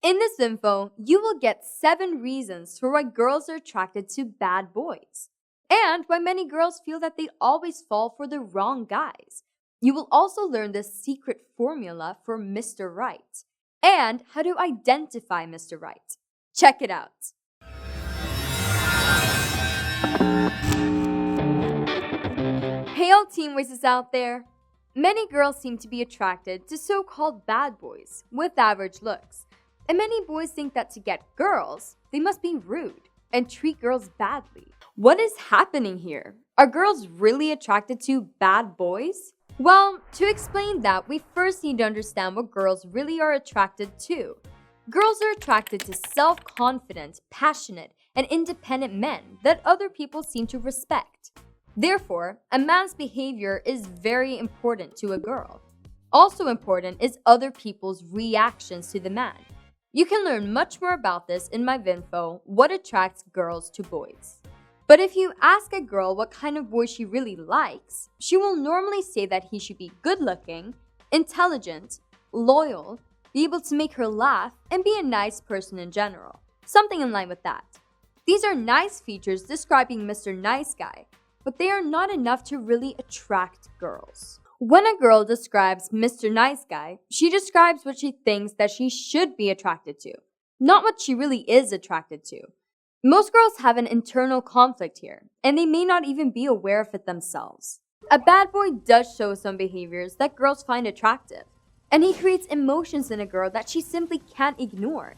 In this info, you will get 7 reasons for why girls are attracted to bad boys, and why many girls feel that they always fall for the wrong guys. You will also learn the secret formula for Mr. Right, and how to identify Mr. Right. Check it out. Hey all teen voices out there! Many girls seem to be attracted to so-called bad boys with average looks. And many boys think that to get girls, they must be rude and treat girls badly. What is happening here? Are girls really attracted to bad boys? Well, to explain that, we first need to understand what girls really are attracted to. Girls are attracted to self-confident, passionate, and independent men that other people seem to respect. Therefore, a man's behavior is very important to a girl. Also important is other people's reactions to the man. You can learn much more about this in my Vinfo, What Attracts Girls to Boys. But if you ask a girl what kind of boy she really likes, she will normally say that he should be good-looking, intelligent, loyal, be able to make her laugh, and be a nice person in general. Something in line with that. These are nice features describing Mr. Nice Guy, but they are not enough to really attract girls. When a girl describes Mr. Nice Guy, she describes what she thinks that she should be attracted to, not what she really is attracted to. Most girls have an internal conflict here, and they may not even be aware of it themselves. A bad boy does show some behaviors that girls find attractive, and he creates emotions in a girl that she simply can't ignore.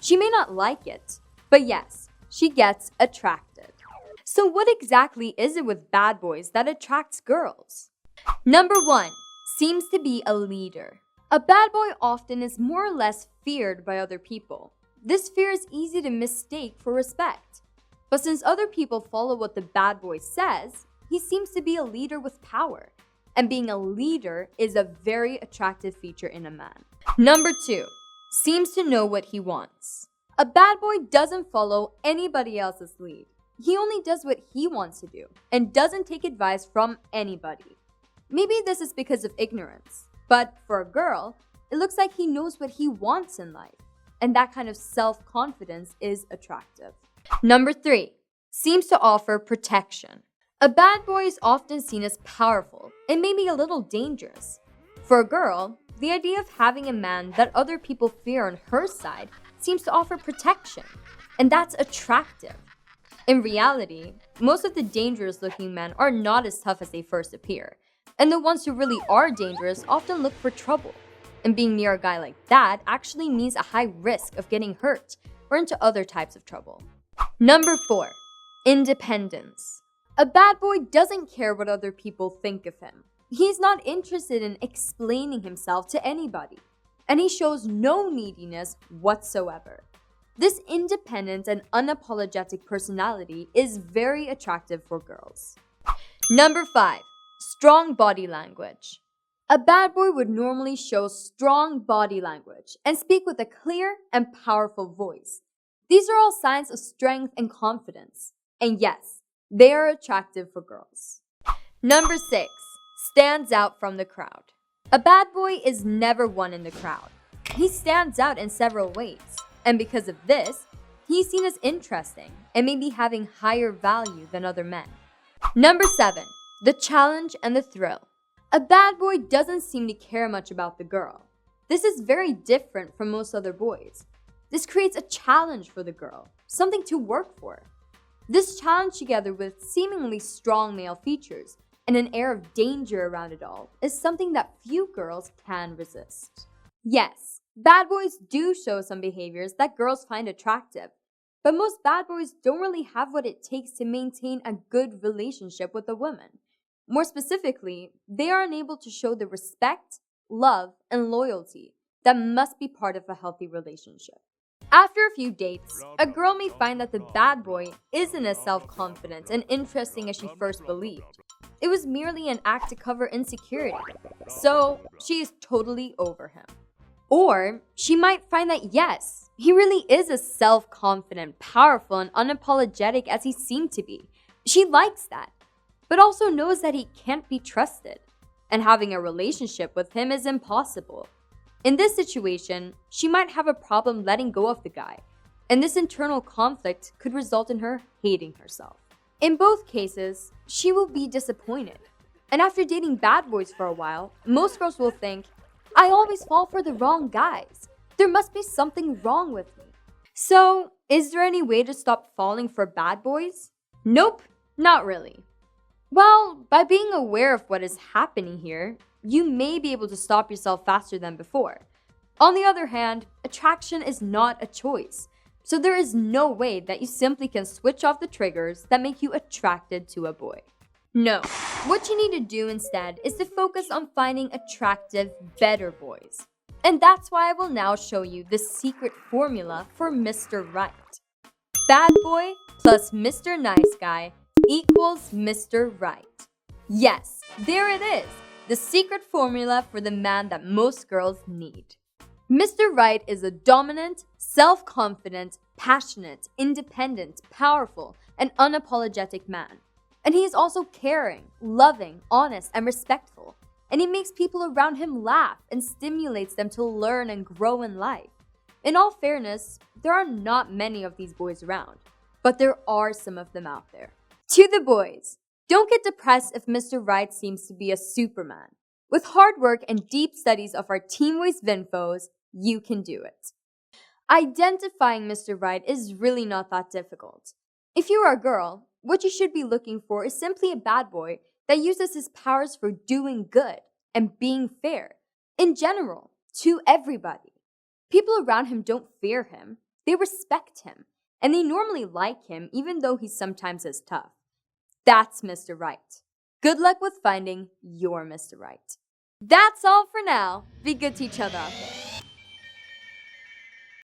She may not like it, but yes, she gets attracted. So what exactly is it with bad boys that attracts girls? Number 1, seems to be a leader. A bad boy often is more or less feared by other people. This fear is easy to mistake for respect. But since other people follow what the bad boy says, he seems to be a leader with power. And being a leader is a very attractive feature in a man. Number 2, seems to know what he wants. A bad boy doesn't follow anybody else's lead. He only does what he wants to do and doesn't take advice from anybody. Maybe this is because of ignorance, but for a girl, it looks like he knows what he wants in life, and that kind of self-confidence is attractive. Number 3, seems to offer protection. A bad boy is often seen as powerful and maybe a little dangerous. For a girl, the idea of having a man that other people fear on her side seems to offer protection, and that's attractive. In reality, most of the dangerous-looking men are not as tough as they first appear. And the ones who really are dangerous often look for trouble. And being near a guy like that actually means a high risk of getting hurt or into other types of trouble. Number 4, independence. A bad boy doesn't care what other people think of him. He's not interested in explaining himself to anybody. And he shows no neediness whatsoever. This independent and unapologetic personality is very attractive for girls. Number 5, strong body language. A bad boy would normally show strong body language and speak with a clear and powerful voice. These are all signs of strength and confidence. And yes, they are attractive for girls. Number 6, stands out from the crowd. A bad boy is never one in the crowd. He stands out in several ways. And because of this, he's seen as interesting and maybe having higher value than other men. Number 7, the challenge and the thrill. A bad boy doesn't seem to care much about the girl. This is very different from most other boys. This creates a challenge for the girl, something to work for. This challenge, together with seemingly strong male features and an air of danger around it all, is something that few girls can resist. Yes, bad boys do show some behaviors that girls find attractive, but most bad boys don't really have what it takes to maintain a good relationship with a woman. More specifically, they are unable to show the respect, love, and loyalty that must be part of a healthy relationship. After a few dates, a girl may find that the bad boy isn't as self-confident and interesting as she first believed. It was merely an act to cover insecurity, so she is totally over him. Or she might find that yes, he really is as self-confident, powerful, and unapologetic as he seemed to be. She likes that, but also knows that he can't be trusted, and having a relationship with him is impossible. In this situation, she might have a problem letting go of the guy, and this internal conflict could result in her hating herself. In both cases, she will be disappointed. And after dating bad boys for a while, most girls will think, I always fall for the wrong guys. There must be something wrong with me. So, is there any way to stop falling for bad boys? Nope, not really. Well, by being aware of what is happening here, you may be able to stop yourself faster than before. On the other hand, attraction is not a choice. So there is no way that you simply can switch off the triggers that make you attracted to a boy. No, what you need to do instead is to focus on finding attractive, better boys. And that's why I will now show you the secret formula for Mr. Right. Bad boy plus Mr. Nice Guy equals Mr. Right. Yes, there it is, the secret formula for the man that most girls need. Mr. Right is a dominant, self-confident, passionate, independent, powerful, and unapologetic man. And he is also caring, loving, honest, and respectful. And he makes people around him laugh and stimulates them to learn and grow in life. In all fairness, there are not many of these boys around, but there are some of them out there. To the boys, don't get depressed if Mr. Right seems to be a superman. With hard work and deep studies of our TeenVoice Vinfos, you can do it. Identifying Mr. Right is really not that difficult. If you are a girl, what you should be looking for is simply a bad boy that uses his powers for doing good and being fair, in general, to everybody. People around him don't fear him, they respect him, and they normally like him even though he sometimes is tough. That's Mr. Right. Good luck with finding your Mr. Right. That's all for now. Be good to each other out there.